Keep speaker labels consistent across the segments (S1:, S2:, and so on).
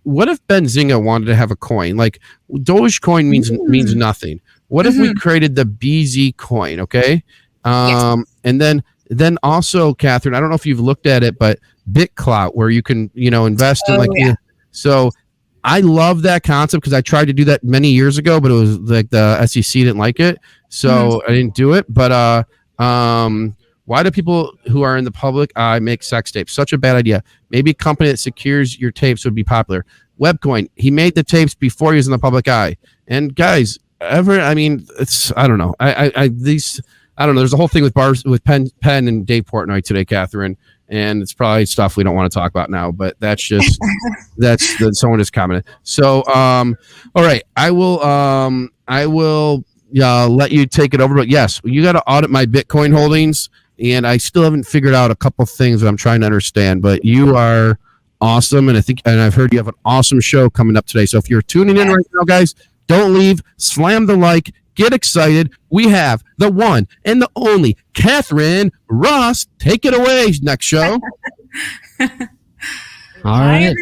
S1: what if Benzinga wanted to have a coin? Like Dogecoin means nothing. What if we created the BZ coin? Okay. And then also, Catherine, I don't know if you've looked at it, but BitClout, where you can, invest in so I love that concept because I tried to do that many years ago, but it was like the SEC didn't like it. So I didn't do it. But why do people who are in the public eye make sex tapes? Such a bad idea. Maybe a company that secures your tapes would be popular. Webcoin, he made the tapes before he was in the public eye. And guys, I don't know. I don't know. There's a whole thing with bars with Penn and Dave Portnoy today, Catherine, and it's probably stuff we don't want to talk about now. But that's just someone just commented. So, all right, I will let you take it over. But yes, you got to audit my Bitcoin holdings, and I still haven't figured out a couple things that I'm trying to understand. But you are awesome, and I've heard you have an awesome show coming up today. So if you're tuning in right now, guys, don't leave. Slam the like. Get excited. We have the one and the only Catherine Ross. Take it away. Next show.
S2: All right.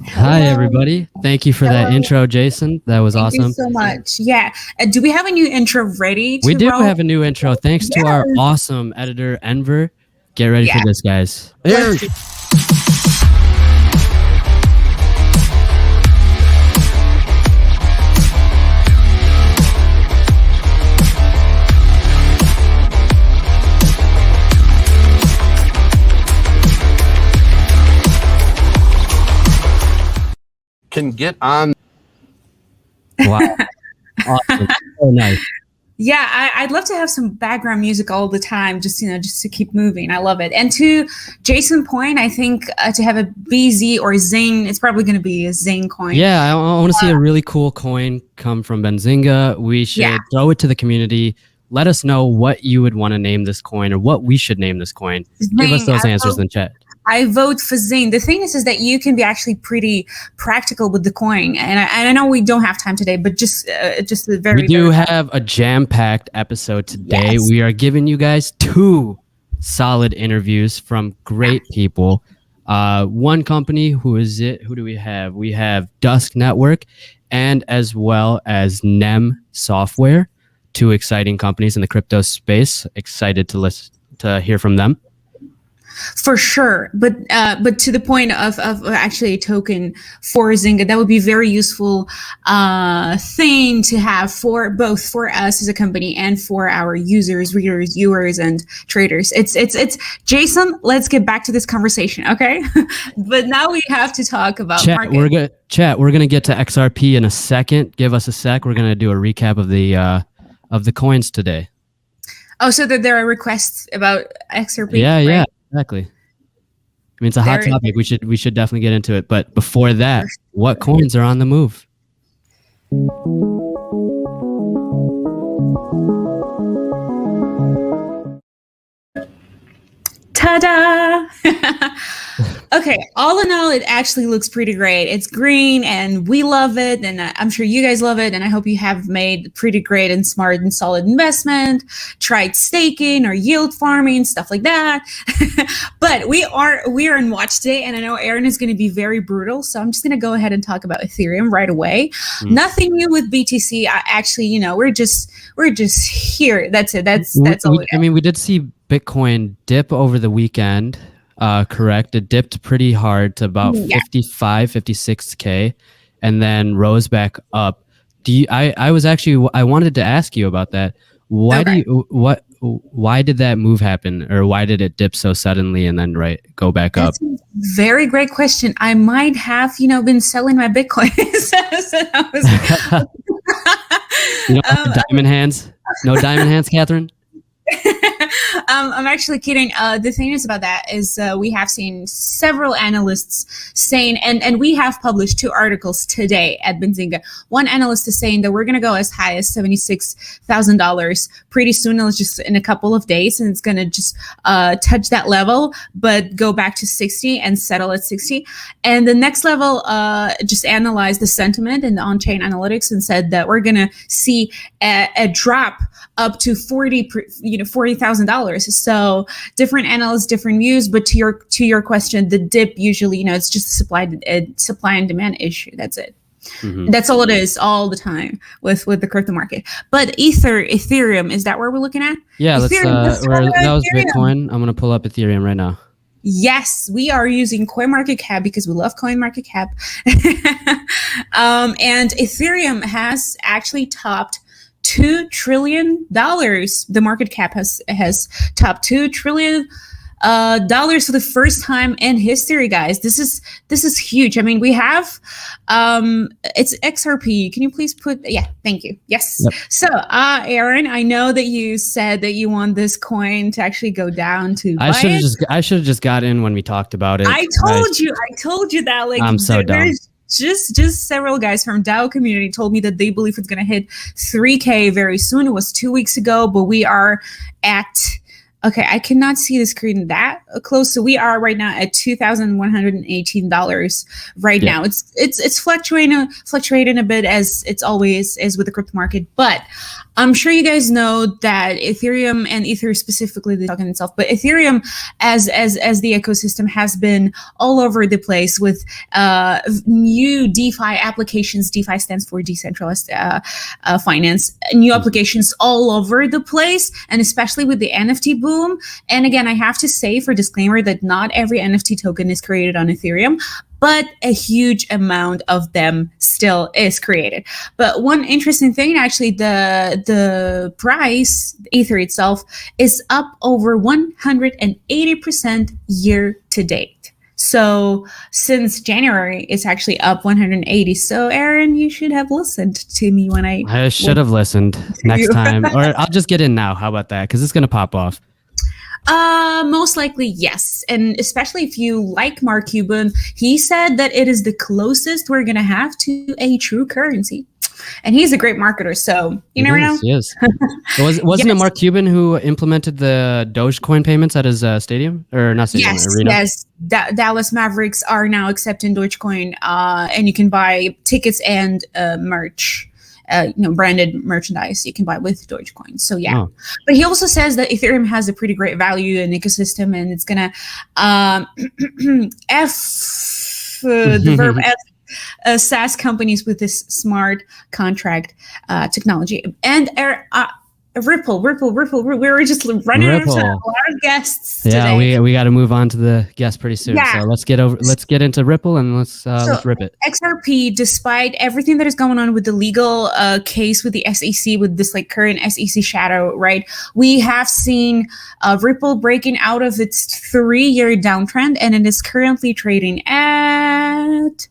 S2: Hi, everybody. Thank you for that intro, Jason. That was awesome.
S3: Thank you so much. Yeah. Do we have a new intro ready?
S2: We do have a new intro. Thanks to our awesome editor, Enver. Get ready for this, guys.
S1: Can get on.
S2: Wow. Awesome. So nice.
S3: Yeah, I'd love to have some background music all the time, just to keep moving. I love it. And to Jason's point, I think to have a BZ or Zing, it's probably going to be a Zing coin.
S2: Yeah, I want to see a really cool coin come from Benzinga. We should throw it to the community. Let us know what you would want to name this coin or what we should name this coin. Give us those answers in the chat.
S3: I vote for Zing. The thing is that you can be actually pretty practical with the coin, and I know we don't have time today, but just very.
S2: We do have a jam-packed episode today. Yes. We are giving you guys 2 solid interviews from great people. One company, who is it? Who do we have? We have Dusk Network, and as well as NEM Software. 2 exciting companies in the crypto space. Excited to hear from them.
S3: For sure, but to the point of actually a token for Zynga, that would be very useful thing to have for both for us as a company and for our users, readers, viewers, and traders. It's Jason. Let's get back to this conversation, okay? But now we have to talk about market.
S2: We're gonna get to XRP in a second. Give us a sec. We're gonna do a recap of the coins today.
S3: Oh, so that there are requests about XRP.
S2: Yeah,
S3: right?
S2: yeah. Exactly. I mean, it's a hot topic. We should definitely get into it. But before that, what coins are on the move?
S3: Ta-da! Okay, all in all, it actually looks pretty great. It's green and we love it, and I'm sure you guys love it, and I hope you have made pretty great and smart and solid investment, tried staking or yield farming, stuff like that. But we are in watch today, and I know Aaron is going to be very brutal, so I'm just going to go ahead and talk about Ethereum right away. Nothing new with BTC. Actually, we're just here. That's it. That's all.
S2: I mean, we did see Bitcoin dip over the weekend. Correct. It dipped pretty hard to about 55, 56K and then rose back up. I wanted to ask you about that. Why did that move happen, or why did it dip so suddenly and then go back up?
S3: That's a very great question. I might have, been selling my Bitcoin.
S2: You don't have diamond hands? No diamond hands, Catherine?
S3: I'm actually kidding. The thing is about that is we have seen several analysts saying, and we have published 2 articles today at Benzinga. One analyst is saying that we're going to go as high as $76,000 pretty soon. It's just in a couple of days, and it's going to just touch that level, but go back to 60 and settle at 60. And the next level just analyzed the sentiment and the on-chain analytics and said that we're going to see a drop up to $40,000 $2,000. So different analysts, different views. But to your question, the dip usually, it's just a supply and demand issue. That's it. Mm-hmm. That's all it is all the time with the crypto market. But Ethereum, is that where we're looking at?
S2: Yeah,
S3: Ethereum,
S2: that was Bitcoin. I'm going to pull up Ethereum right now.
S3: Yes, we are using CoinMarketCap because we love CoinMarketCap. And Ethereum has actually topped $2 trillion. The market cap has topped $2 trillion for the first time in history, guys. This is huge. I mean, we have it's XRP. Can you please thank you. Yes. Yep. So Aaron, I know that you said that you want this coin to actually go down to
S2: I should have just got in when we talked about it.
S3: I told you that, like,
S2: I'm so dumb.
S3: Just several guys from DAO community told me that they believe it's going to hit 3K very soon. It was 2 weeks ago, but we are at, okay, I cannot see the screen that close. So we are right now at $2,118 right now. It's fluctuating a bit, as it's always is with the crypto market, but I'm sure you guys know that Ethereum and Ether specifically, the token itself, but Ethereum as the ecosystem has been all over the place with new DeFi applications. DeFi stands for decentralized finance. New applications all over the place, and especially with the NFT boom. And again, I have to say, for disclaimer, that not every NFT token is created on Ethereum, but a huge amount of them still is created. But one interesting thing, actually, the price, Ether itself, is up over 180% year to date. So since January, it's actually up 180. So Aaron, you should have listened to me when I
S2: should have listened next time, or I'll just get in now. How about that? Because it's going to pop off.
S3: Most likely, yes. And especially if you like Mark Cuban, he said that it is the closest we're going to have to a true currency. And he's a great marketer, so you never know.
S2: Yes. Wasn't it Mark Cuban who implemented the Dogecoin payments at his stadium? Or not stadium, arena?
S3: Yes. Dallas Mavericks are now accepting Dogecoin, and you can buy tickets and merch. Branded merchandise you can buy with Dogecoin. So yeah, but he also says that Ethereum has a pretty great value and ecosystem, and it's gonna the verb F SaaS companies with this smart contract technology. And Ripple. We were just running into a lot of guests today.
S2: Yeah, we got to move on to the guests pretty soon. Yeah. So let's get into Ripple, and let's rip it.
S3: XRP, despite everything that is going on with the legal case with the SEC, with this like current SEC shadow, right? We have seen Ripple breaking out of its 3-year downtrend, and it is currently trading at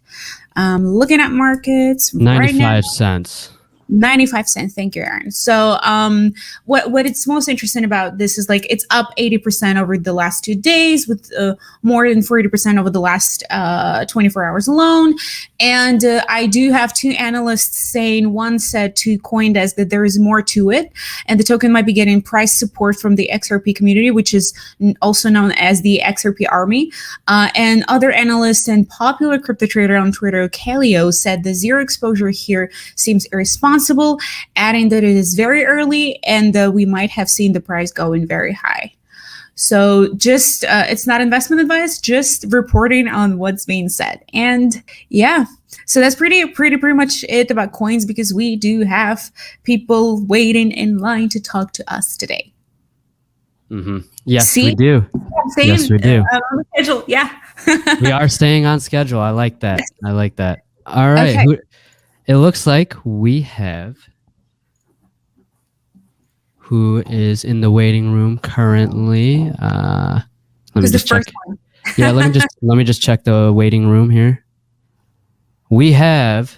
S3: looking at markets
S2: 95 cents.
S3: 95 cents. Thank you, Aaron. So what it's most interesting about this is, like, it's up 80% over the last 2 days, with more than 40% over the last 24 hours alone. And I do have 2 analysts saying, one said to CoinDesk that there is more to it, and the token might be getting price support from the XRP community, which is also known as the XRP army. And other analysts and popular crypto trader on Twitter, Kaleo, said the zero exposure here seems irresponsible, adding that it is very early and we might have seen the price going very high. So just it's not investment advice, just reporting on what's being said. And yeah, so that's pretty much it about coins, because we do have people waiting in line to talk to us today.
S2: Mm-hmm. Yes, we do. Yes, we do.
S3: On the schedule. Yeah.
S2: We are staying on schedule. I like that. All right.
S3: Okay.
S2: It looks like we have who is in the waiting room currently. Let me just check. Yeah, let me just check the waiting room here. We have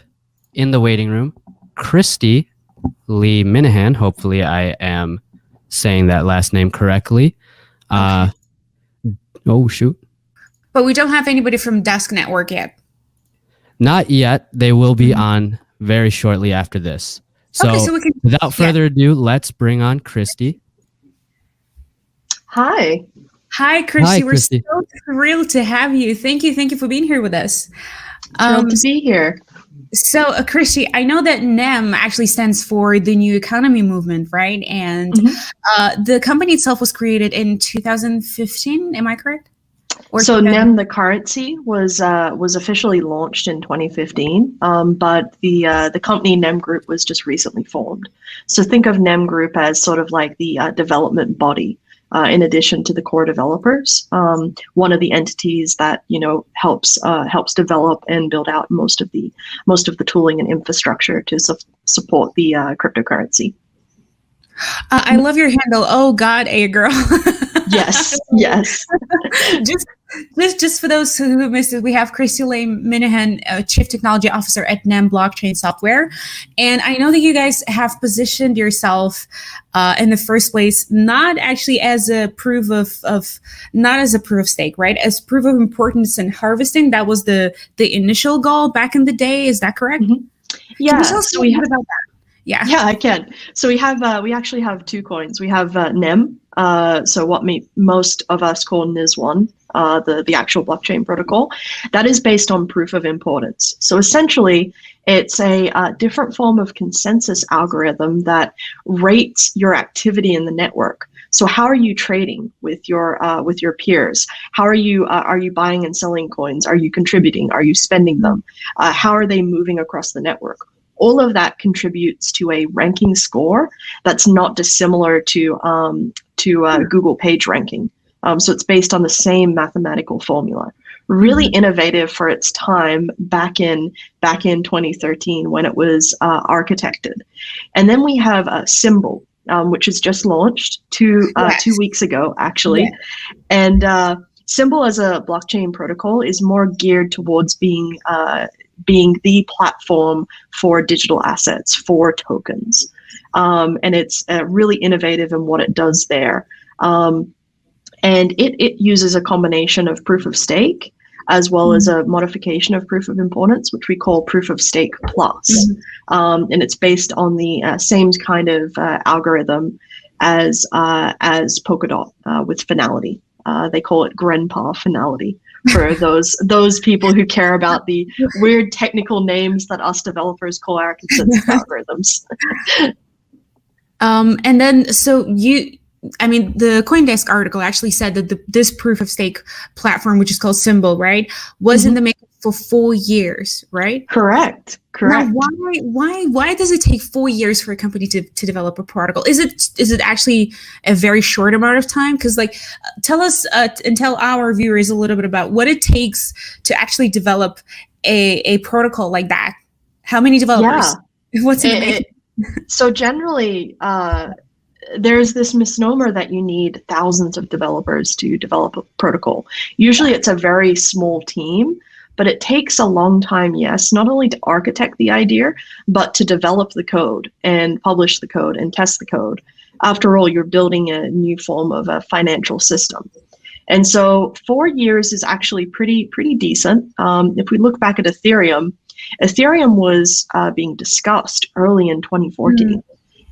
S2: in the waiting room Kristy-Leigh Minehan. Hopefully, I am saying that last name correctly. Oh shoot!
S3: But we don't have anybody from Dusk Network yet.
S2: Not yet. They will be on very shortly after this. So,
S3: okay, so we can,
S2: without further ado, let's bring on Kristy.
S4: Hi,
S3: Kristy.
S2: Hi,
S3: We're
S2: Kristy.
S3: so thrilled to have you. Thank you for being here with us.
S4: Thrilled to be here.
S3: So, Kristy, I know that NEM actually stands for the New Economy Movement, right? And the company itself was created in 2015. Am I correct? Or
S4: so NEM, the currency, was officially launched in 2015, but the company NEM Group was just recently formed. So think of NEM Group as sort of like the development body. In addition to the core developers, one of the entities that helps develop and build out most of the tooling and infrastructure to support the cryptocurrency.
S3: I love your handle. Oh God, a girl.
S4: Yes.
S3: just for those who missed it, we have Kristy-Leigh Minehan, Chief Technology Officer at NEM Blockchain Software, and I know that you guys have positioned yourself in the first place not actually as a proof of not as a proof of stake, right? As proof of importance and harvesting. That was the initial goal back in the day. Is that correct?
S4: Mm-hmm. Yeah.
S3: So we have about that. Yeah,
S4: I can. So we actually have two coins. We have NEM, so what most of us call NIS1, the actual blockchain protocol. That is based on proof of importance. So essentially, it's a different form of consensus algorithm that rates your activity in the network. So how are you trading with your peers? How are you buying and selling coins? Are you contributing? Are you spending them? How are they moving across the network? All of that contributes to a ranking score that's not dissimilar to Google page ranking. So it's based on the same mathematical formula. Really innovative for its time back in 2013 when it was architected. And then we have a Symbol, which is just launched 2 weeks ago, actually. Yeah. And Symbol as a blockchain protocol is more geared towards being the platform for digital assets, for tokens. And it's really innovative in what it does there. And it uses a combination of proof of stake as well as a modification of proof of importance, which we call proof of stake plus. And it's based on the same kind of algorithm as Polkadot with finality. They call it grandpa finality for those people who care about the weird technical names that us developers call our consensus algorithms.
S3: And then, the CoinDesk article actually said that this proof of stake platform, which is called Symbol, right, was in the making for 4 years, right?
S4: Correct.
S3: Now, why does it take 4 years for a company to develop a protocol? Is it actually a very short amount of time? Because tell us and tell our viewers a little bit about what it takes to actually develop a protocol like that. How many developers?
S4: Yeah.
S3: What's in the making?
S4: So generally, there's this misnomer that you need thousands of developers to develop a protocol. Usually it's a very small team, but it takes a long time, yes, not only to architect the idea, but to develop the code and publish the code and test the code. After all, you're building a new form of a financial system. And so 4 years is actually pretty decent. If we look back at Ethereum was being discussed early in 2014.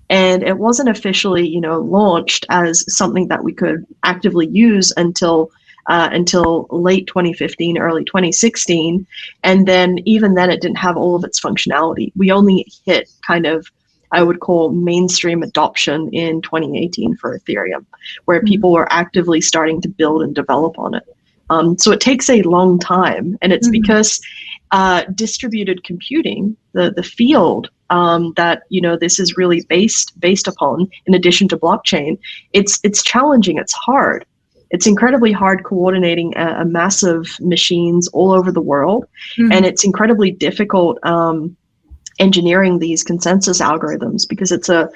S4: And it wasn't officially, launched as something that we could actively use until late 2015, early 2016. And then even then it didn't have all of its functionality. We only hit kind of, I would call, mainstream adoption in 2018 for Ethereum, where people were actively starting to build and develop on it. So it takes a long time, and it's because distributed computing, the field that this is really based upon, in addition to blockchain, it's challenging. It's hard. It's incredibly hard coordinating a massive machines all over the world, and it's incredibly difficult engineering these consensus algorithms because it's a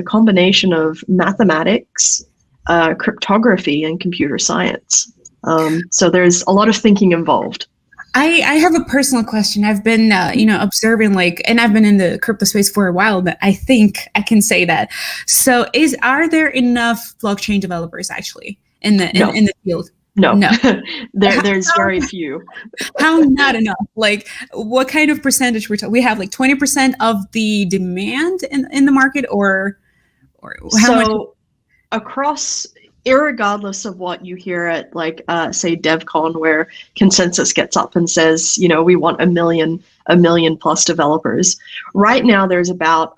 S4: combination of mathematics, cryptography, and computer science. So there's a lot of thinking involved.
S3: I have a personal question. I've been, observing and I've been in the crypto space for a while, but I think I can say that. So are there enough blockchain developers actually in the field?
S4: No. There's very few.
S3: How not enough? What kind of percentage we're talking? We have 20% of the demand in the market, or how much?
S4: Across irregardless of what you hear at like say DevCon, where consensus gets up and says, we want a million plus developers. Right now there's about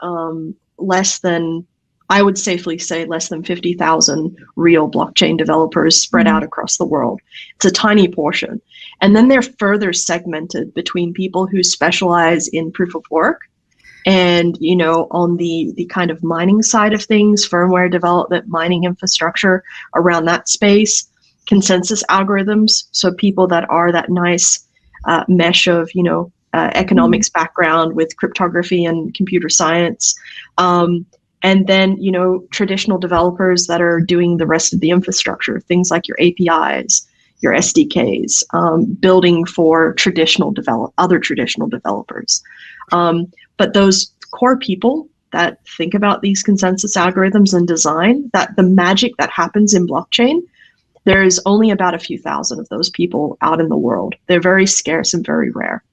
S4: less than, I would safely say, less than 50,000 real blockchain developers spread out across the world. It's a tiny portion. And then they're further segmented between people who specialize in proof of work and, on the kind of mining side of things, firmware development, mining infrastructure around that space, consensus algorithms. So people that are that nice mesh of, economics background with cryptography and computer science. And then, traditional developers that are doing the rest of the infrastructure, things like your APIs, your SDKs, building for other traditional developers. But those core people that think about these consensus algorithms and design, that the magic that happens in blockchain, there's only about a few thousand of those people out in the world. They're very scarce and very rare.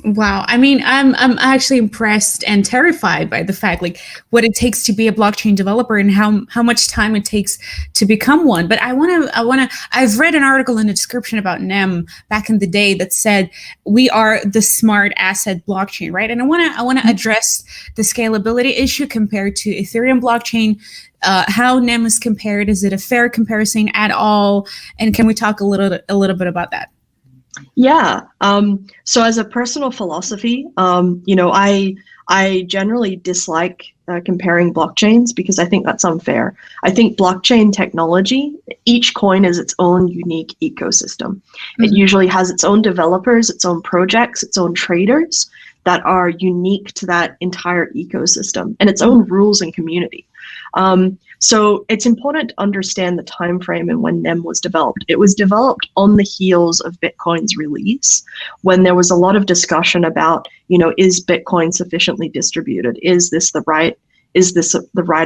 S3: Wow. I mean, I'm actually impressed and terrified by the fact, like, what it takes to be a blockchain developer and how much time it takes to become one. But I've read an article in the description about NEM back in the day that said we are the smart asset blockchain, right? And I want to address the scalability issue compared to Ethereum blockchain. How NEM is compared? Is it a fair comparison at all? And can we talk a little bit about that?
S4: Yeah. So as a personal philosophy, I generally dislike comparing blockchains because I think that's unfair. I think blockchain technology, each coin is its own unique ecosystem. Mm-hmm. It usually has its own developers, its own projects, its own traders that are unique to that entire ecosystem and its own rules and community. So it's important to understand the time frame and when NEM was developed. It was developed on the heels of Bitcoin's release, when there was a lot of discussion about, is Bitcoin sufficiently distributed? Is this the right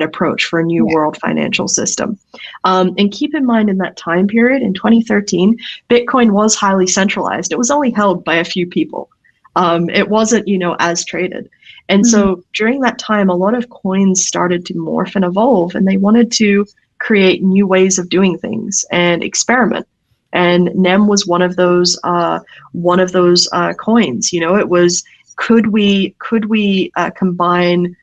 S4: approach for a new world financial system? And keep in mind, in that time period, in 2013, Bitcoin was highly centralized. It was only held by a few people. It wasn't, as traded. And so during that time, a lot of coins started to morph and evolve, and they wanted to create new ways of doing things and experiment. And NEM was one of those coins. It was, could we combine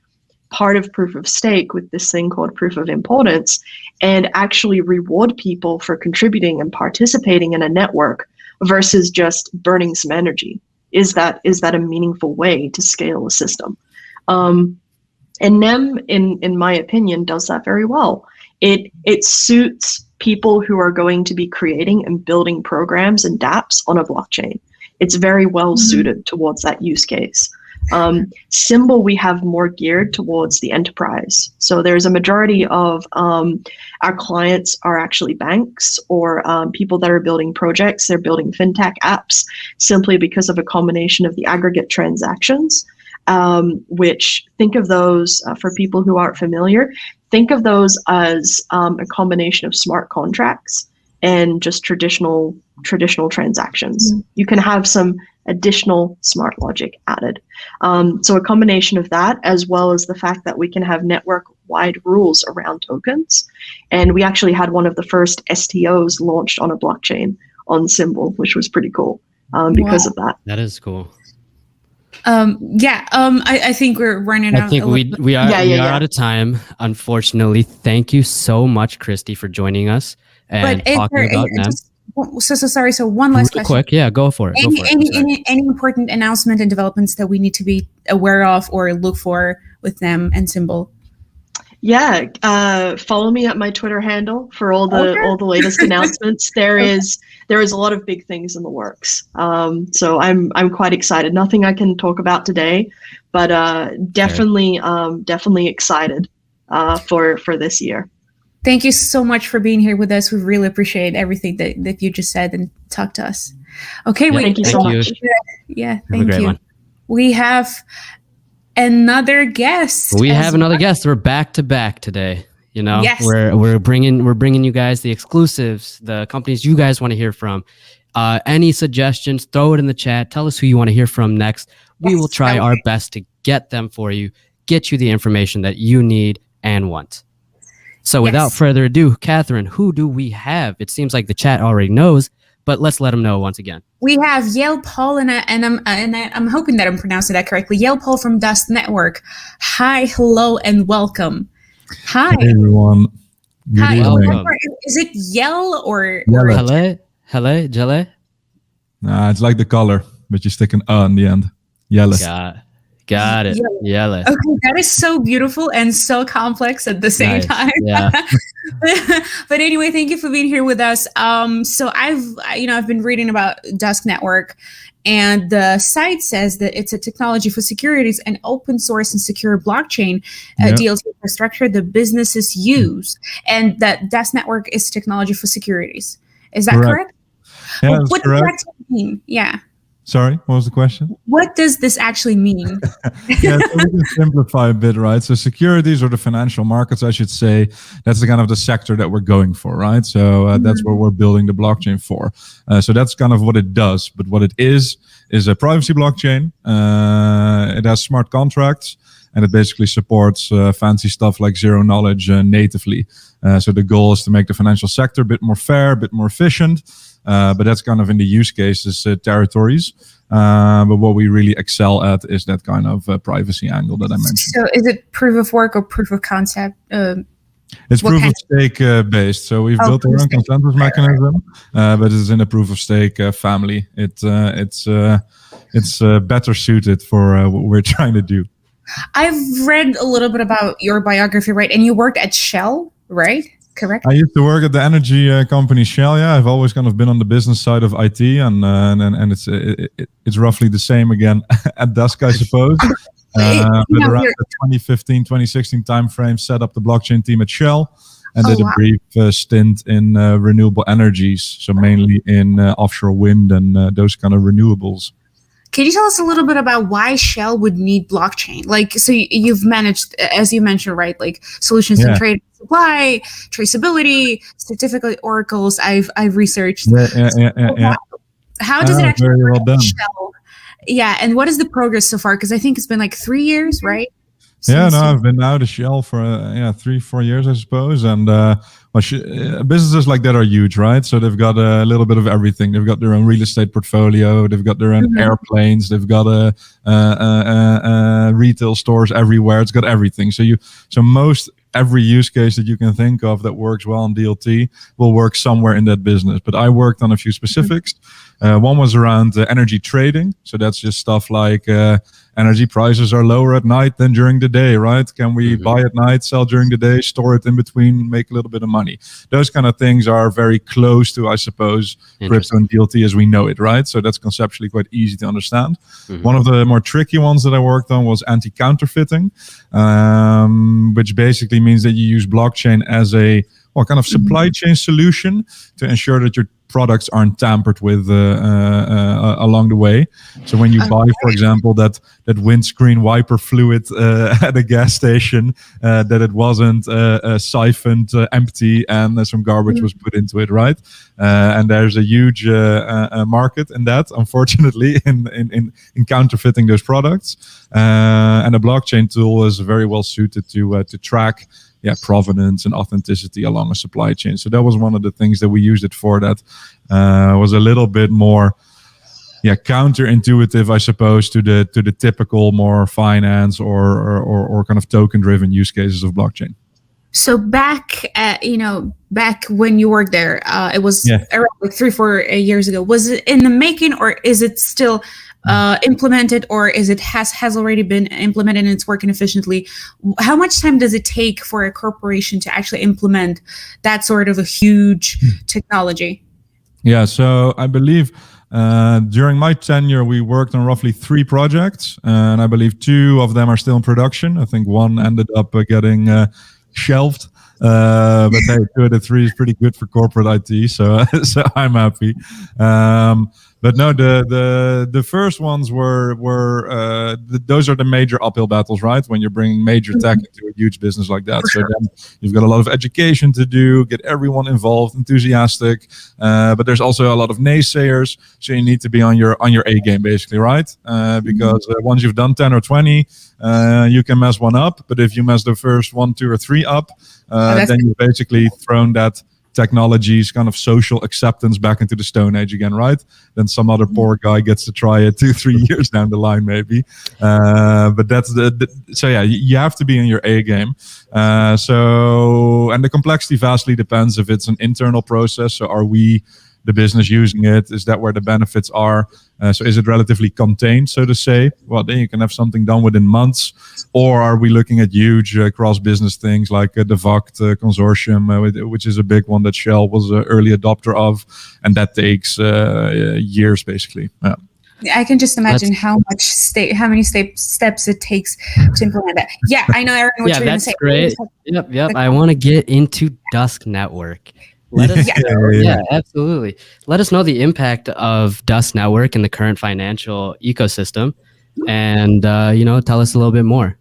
S4: part of proof of stake with this thing called proof of importance and actually reward people for contributing and participating in a network versus just burning some energy? Is that a meaningful way to scale a system? And NEM, in my opinion, does that very well. It suits people who are going to be creating and building programs and dApps on a blockchain. It's very well suited towards that use case. Symbol, we have more geared towards the enterprise. So there's a majority of our clients are actually banks or people that are building projects. They're building fintech apps simply because of a combination of the aggregate transactions, which, think of those, for people who aren't familiar, think of those as a combination of smart contracts and just traditional transactions. You can have some additional smart logic added. So a combination of that, as well as the fact that we can have network-wide rules around tokens. And we actually had one of the first STOs launched on a blockchain on Symbol, which was pretty cool because of that.
S2: That is cool.
S3: I think we're running out.
S2: I think we are out of time, unfortunately. Thank you so much, Kristy, for joining us and talking about NEM.
S3: So sorry. So one last question.
S2: Quick, yeah, go for it.
S3: Any important announcement and developments that we need to be aware of or look for with NEM and Symbol?
S4: Yeah, follow me at my Twitter handle for all the latest announcements. There is a lot of big things in the works. So I'm quite excited. Nothing I can talk about today, but definitely excited for this year.
S3: Thank you so much for being here with us. We really appreciate everything that you just said and talked to us. Okay,
S4: thank you so much.
S3: Yeah, thank you. We have another guest.
S2: We're back to back today.
S3: Yes.
S2: We're bringing you guys the exclusives, the companies you guys want to hear from. Any suggestions, throw it in the chat. Tell us who you want to hear from next. We will try our best to get them for you, get you the information that you need and want. So without further ado, Catherine, who do we have? It seems like the chat already knows, but let's let them know once again.
S3: We have Jelle Paul, and I'm hoping that I'm pronouncing that correctly. Jelle Paul from Dusk Network. Hi, hello, and welcome. Hi.
S5: Hey everyone. Good
S3: Hi.
S5: evening.
S3: Is it Jelle or
S5: Jelle.
S2: Hello, Jelle.
S5: Nah, it's like the color, but you stick an in the end. Jelle.
S2: Got it. Jelle.
S3: Okay, that is so beautiful and so complex at the same time.
S2: Yeah.
S3: But anyway, thank you for being here with us. So I've been reading about Dusk Network, and the site says that it's a technology for securities and open source and secure blockchain DLT infrastructure that businesses use, and that Dusk Network is technology for securities. Is that correct?
S5: Yeah, that's
S3: what
S5: correct.
S3: does that mean? Yeah.
S5: Sorry, what was the question?
S3: What does this actually mean?
S5: Yeah, so we can simplify a bit, right? So securities, or the financial markets, I should say, that's the kind of the sector that we're going for, right? So that's what we're building the blockchain for. So that's kind of what it does. But what it is a privacy blockchain. It has smart contracts, and it basically supports fancy stuff like zero knowledge natively. So the goal is to make the financial sector a bit more fair, a bit more efficient. But that's kind of in the use cases territories. But what we really excel at is that kind of privacy angle that I mentioned.
S3: So is it proof of work or proof of concept?
S5: It's proof of stake based. So we've built our own consensus mechanism, but it's in a proof of stake family. It's better suited for what we're trying to do.
S3: I've read a little bit about your biography, right? And you worked at Shell, right? Correct.
S5: I used to work at the energy company Shell. Yeah, I've always kind of been on the business side of IT, and it's roughly the same again at Dusk, I suppose. But around the 2015, 2016 timeframe, set up the blockchain team at Shell, and did a brief stint in renewable energies, so mainly in offshore wind and those kind of renewables.
S3: Can you tell us a little bit about why Shell would need blockchain? Like, so you've managed, as you mentioned, right? Like solutions in trade, supply, traceability, certificate oracles. I've researched. How does it actually work at Shell? Yeah, and what is the progress so far? Because I think it's been like 3 years, right?
S5: I've been out of Shell for 3-4 years, I suppose, and businesses like that are huge, right? So they've got a little bit of everything. They've got their own real estate portfolio, they've got their own airplanes, they've got retail stores everywhere. It's got everything. So most every use case that you can think of that works well on DLT will work somewhere in that business. But I worked on a few specifics. One was around energy trading. So that's just stuff like energy prices are lower at night than during the day, right? Can we buy at night, sell during the day, store it in between, make a little bit of money? Those kind of things are very close to, I suppose, crypto and DLT as we know it, right? So that's conceptually quite easy to understand. One of the more tricky ones that I worked on was anti-counterfeiting, which basically means that you use blockchain as a kind of supply chain solution to ensure that your products aren't tampered with along the way. So when you buy, for example, that windscreen wiper fluid at a gas station, that it wasn't siphoned empty and some garbage was put into it, right? And there's a huge market in that, unfortunately, in counterfeiting those products. And a blockchain tool is very well suited to track provenance and authenticity along a supply chain. So that was one of the things that we used it for. That was a little bit more counterintuitive, I suppose, to the typical more finance or kind of token driven use cases of blockchain.
S3: So back when you worked there, it was around like 3-4 years ago. Was it in the making, or is it still implemented, or is it has already been implemented and it's working efficiently? How much time does it take for a corporation to actually implement that sort of a huge technology? Yeah,
S5: so I believe during my tenure, we worked on roughly 3 projects, and I believe 2 of them are still in production. I think one ended up getting shelved. But hey, 2 out of 3 is pretty good for corporate IT, so I'm happy. But no, the first ones were those are the major uphill battles, right? When you're bringing major tech into a huge business like that. So then you've got a lot of education to do, get everyone involved, enthusiastic. But there's also a lot of naysayers, so you need to be on your A game, basically, right? Because once you've done 10 or 20, you can mess one up. But if you mess the first 1, 2, or 3 up, then you've basically thrown that technology's kind of social acceptance back into the Stone Age again, right? Then some other poor guy gets to try it 2-3 years down the line, maybe. But that's so yeah, you have to be in your A game. So, and the complexity vastly depends if it's an internal process. So are we, the business, using it? Is that where the benefits are? So is it relatively contained, so to say? Well, then you can have something done within months. Or are we looking at huge cross-business things like the VACT consortium, which is a big one that Shell was an early adopter of, and that takes years, basically. Yeah.
S3: I can just imagine how many steps it takes to implement that. Yeah, I know, Aaron, what you're going to say.
S2: Great. Yep. I want to get into Dusk Network. Let us yeah, absolutely. Let us know the impact of Dusk Network in the current financial ecosystem, and tell us a little bit more.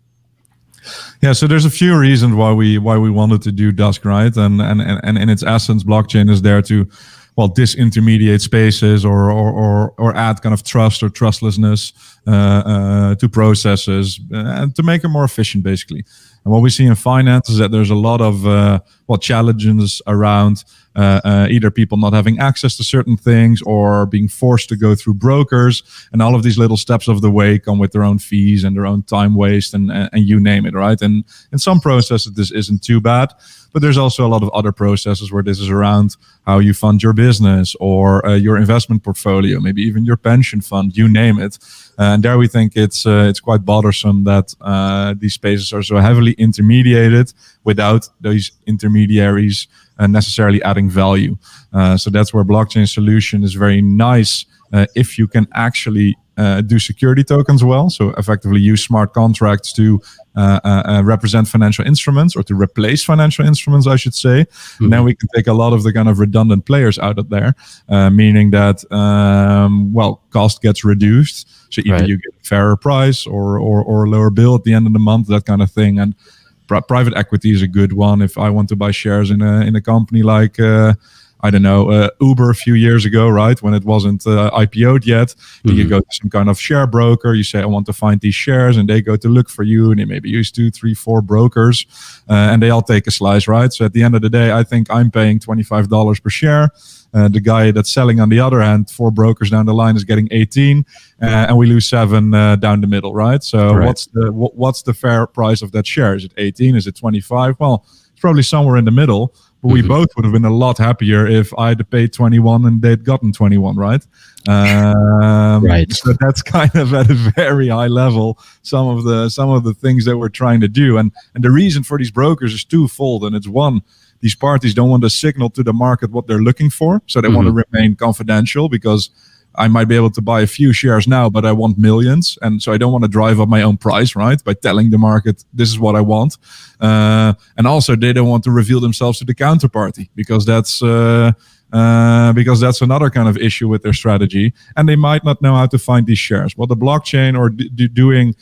S5: Yeah, so there's a few reasons why we wanted to do Dusk, right? And in its essence, blockchain is there to, well, disintermediate spaces or add kind of trust or trustlessness to processes and to make them more efficient, basically. And what we see in finance is that there's a lot of challenges around either people not having access to certain things or being forced to go through brokers, and all of these little steps of the way come with their own fees and their own time waste and you name it, right? And in some processes this isn't too bad, but there's also a lot of other processes where this is around how you fund your business or your investment portfolio, maybe even your pension fund, you name it. And there we think it's quite bothersome that these spaces are so heavily intermediated without those intermediaries necessarily adding value. So that's where blockchain solution is very nice if you can actually do security tokens well. So effectively use smart contracts to represent financial instruments, or to replace financial instruments, I should say. Mm-hmm. Then we can take a lot of the kind of redundant players out of there, meaning that, cost gets reduced. So either you get a fairer price or a lower bill at the end of the month, that kind of thing. And private equity is a good one. If I want to buy shares in a company like Uber a few years ago, right, when it wasn't IPO'd yet, you go to some kind of share broker, you say, I want to find these shares, and they go to look for you, and they maybe use 2, 3, 4 brokers, and they all take a slice, right? So at the end of the day, I think I'm paying $25 per share. The guy that's selling on the other hand, 4 brokers down the line, is getting 18, and we lose 7 down the middle, right? So what's the fair price of that share? Is it 18? Is it 25? Well, it's probably somewhere in the middle. But we both would have been a lot happier if I'd paid 21 and they'd gotten 21, right?
S2: Right.
S5: So that's kind of at a very high level some of the things that we're trying to do, and the reason for these brokers is twofold, and it's one, these parties don't want to signal to the market what they're looking for, so they want to remain confidential, because I might be able to buy a few shares now, but I want millions. And so I don't want to drive up my own price, right, by telling the market this is what I want. And also they don't want to reveal themselves to the counterparty, because that's another kind of issue with their strategy. And they might not know how to find these shares. Well, the blockchain or doing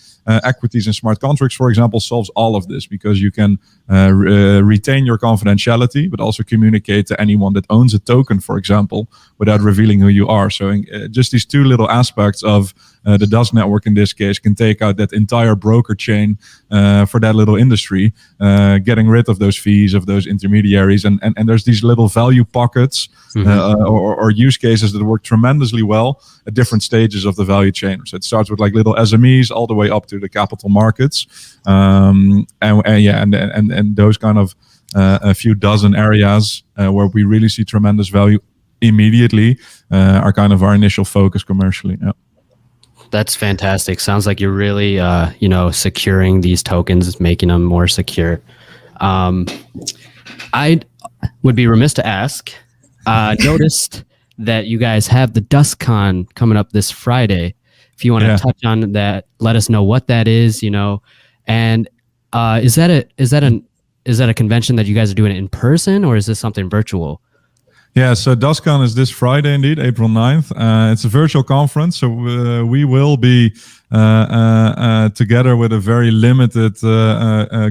S5: equities and smart contracts, for example, solves all of this, because you can retain your confidentiality, but also communicate to anyone that owns a token, for example, without revealing who you are. So just these two little aspects of the Dusk network in this case can take out that entire broker chain for that little industry, getting rid of those fees, of those intermediaries. And there's these little value pockets or use cases that work tremendously well at different stages of the value chain. So it starts with like little SMEs all the way up to the capital markets. And those kind of a few dozen areas where we really see tremendous value immediately are kind of our initial focus commercially. Yeah.
S2: That's fantastic. Sounds like you're really, securing these tokens, making them more secure. I would be remiss to ask, noticed that you guys have the DuskCon coming up this Friday. If you want to touch on that, let us know what that is, and is that a convention that you guys are doing in person, or is this something virtual?
S5: Yeah, so DuskCon is this Friday, indeed, April 9th. It's a virtual conference, so we will be together with a very limited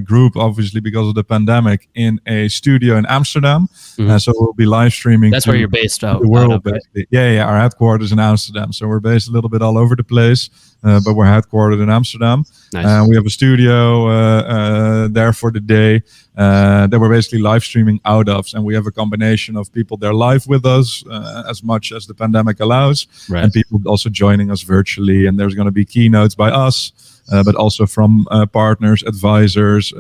S5: group, obviously because of the pandemic, in a studio in Amsterdam. So we'll be live streaming.
S2: That's where you're based out.
S5: The world,
S2: out of, right?
S5: basically. Yeah, our headquarters in Amsterdam. So we're based a little bit all over the place, but we're headquartered in Amsterdam.
S2: Nice.
S5: We have a studio there for the day that we're basically live streaming out of, and we have a combination of people there live with us as much as the pandemic allows, and people also joining us virtually. And there's going to be keynotes by us, but also from partners, advisors,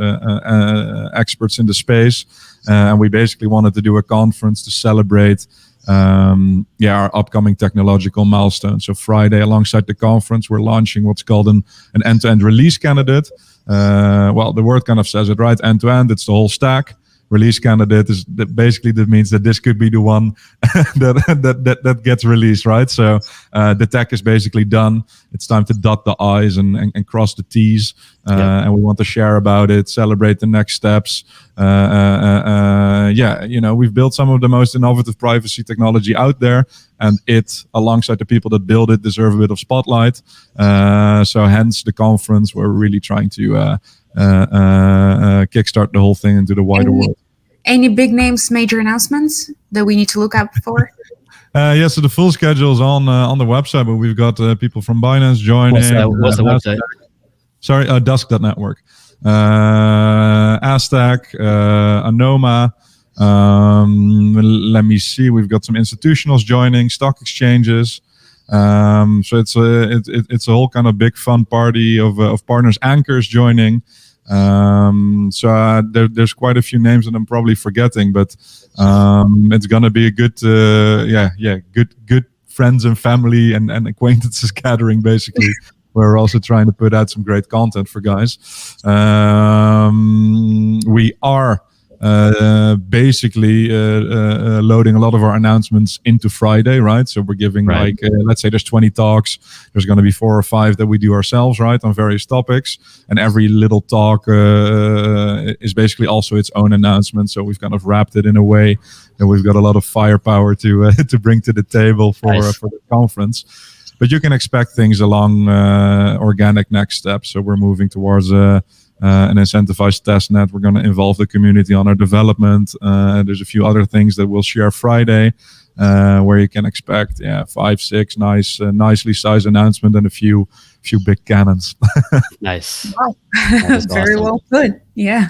S5: experts in the space. And we basically wanted to do a conference to celebrate our upcoming technological milestone. So Friday, alongside the conference, we're launching what's called an end-to-end release candidate. Well, the word kind of says it, right? End-to-end, it's the whole stack. Release candidate is that means that this could be the one that gets released, right? So the tech is basically done. It's time to dot the I's and cross the T's, and we want to share about it, celebrate the next steps. We've built some of the most innovative privacy technology out there, and it, alongside the people that build it, deserve a bit of spotlight. So hence the conference, where we're really trying to kickstart the whole thing into the wider world.
S3: Any big names, major announcements that we need to look out for?
S5: So the full schedule is on the website, but we've got people from Binance joining.
S2: What's the website?
S5: Sorry, Dusk.network. Aztec, Anoma. Let me see. We've got some institutionals joining, stock exchanges. So it's a whole kind of big fun party of partners, anchors joining. There's quite a few names that I'm probably forgetting, but it's gonna be a good good friends and family and acquaintances gathering, basically. We're also trying to put out some great content for guys. We are loading a lot of our announcements into Friday, right? So we're giving let's say there's 20 talks. There's going to be 4 or 5 that we do ourselves, right, on various topics. And every little talk is basically also its own announcement. So we've kind of wrapped it in a way that we've got a lot of firepower to bring to the table for the conference. But you can expect things along organic next steps. So we're moving towards an incentivized testnet. We're going to involve the community on our development. There's a few other things that we'll share Friday, where you can expect 5, 6 nicely sized announcements and a few big cannons.
S2: Nice.
S3: Wow. Very
S2: awesome.
S3: well put. Yeah.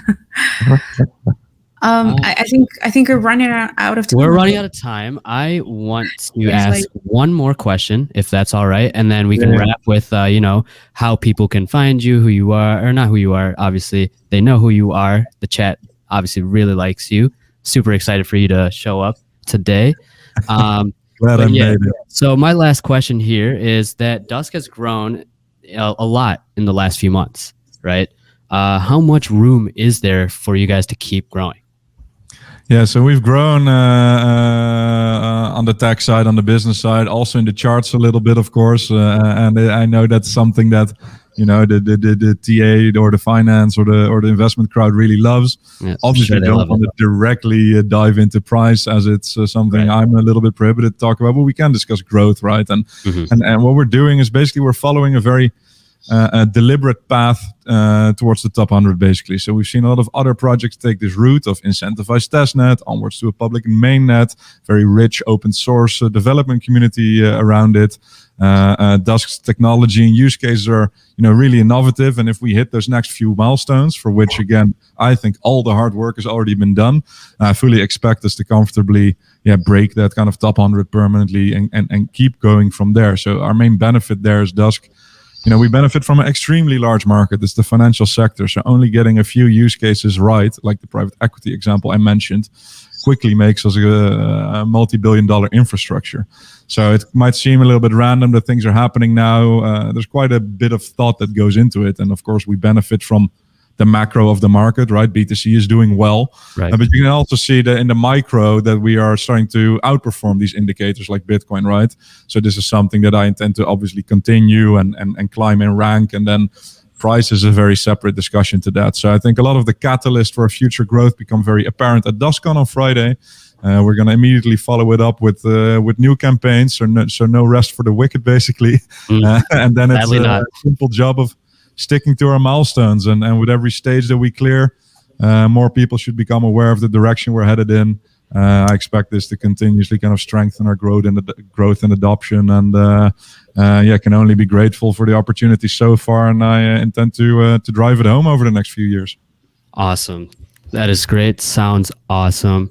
S3: I think we're running out of time.
S2: We're running out of time. I want to ask one more question, if that's all right, and then we can wrap with how people can find you, who you are, or not who you are. Obviously, they know who you are. The chat obviously really likes you. Super excited for you to show up today.
S5: Glad I made it.
S2: So my last question here is that Dusk has grown a lot in the last few months, right? How much room is there for you guys to keep growing?
S5: Yeah, so we've grown on the tech side, on the business side, also in the charts a little bit, of course. And I know that's something that the TA or the finance or the investment crowd really loves. Yeah, obviously, I don't want to directly dive into price, as it's something I'm a little bit prohibited to talk about. But we can discuss growth, right? And what we're doing is basically we're following a very a deliberate path towards the top 100, basically. So we've seen a lot of other projects take this route of incentivized testnet onwards to a public and mainnet, very rich open source development community around it. Dusk's technology and use cases are, really innovative. And if we hit those next few milestones, for which again I think all the hard work has already been done, I fully expect us to comfortably break that kind of top 100 permanently and keep going from there. So our main benefit there is Dusk. We benefit from an extremely large market. It's the financial sector. So only getting a few use cases right, like the private equity example I mentioned, quickly makes us a multi-billion-dollar infrastructure. So it might seem a little bit random that things are happening now. There's quite a bit of thought that goes into it. And of course, we benefit from the macro of the market, right? B2C is doing well. Right. But you can also see that in the micro that we are starting to outperform these indicators like Bitcoin, right? So this is something that I intend to obviously continue and climb in rank. And then price is a very separate discussion to that. So I think a lot of the catalyst for future growth become very apparent at DuskCon on Friday. We're going to immediately follow it up with new campaigns, so no rest for the wicked, basically. And then it's a simple job of sticking to our milestones. And with every stage that we clear, more people should become aware of the direction we're headed in. I expect this to continuously kind of strengthen our growth and adoption. And can only be grateful for the opportunity so far. And I intend to drive it home over the next few years.
S2: Awesome. That is great. Sounds awesome.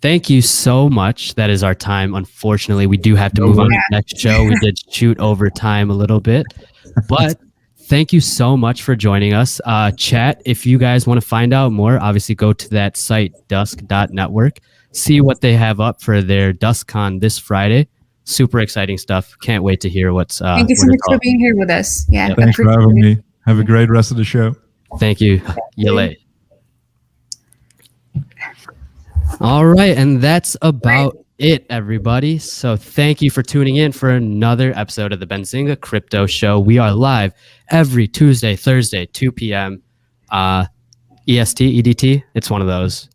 S2: Thank you so much. That is our time. Unfortunately, we do have to move on to the next show. We did shoot over time a little bit, but thank you so much for joining us. Chat, if you guys want to find out more, obviously go to that site, dusk.network, see what they have up for their DuskCon this Friday. Super exciting stuff. Can't wait to hear what's
S3: Thank you so much for being here with us. Yeah.
S5: Thanks for having me. Have a great rest of the show.
S2: Thank you, Jelle. All right, and that's about it, everybody. So thank you for tuning in for another episode of the Benzinga Crypto Show. We are live every Tuesday, Thursday, 2 p.m. EST, EDT. It's one of those.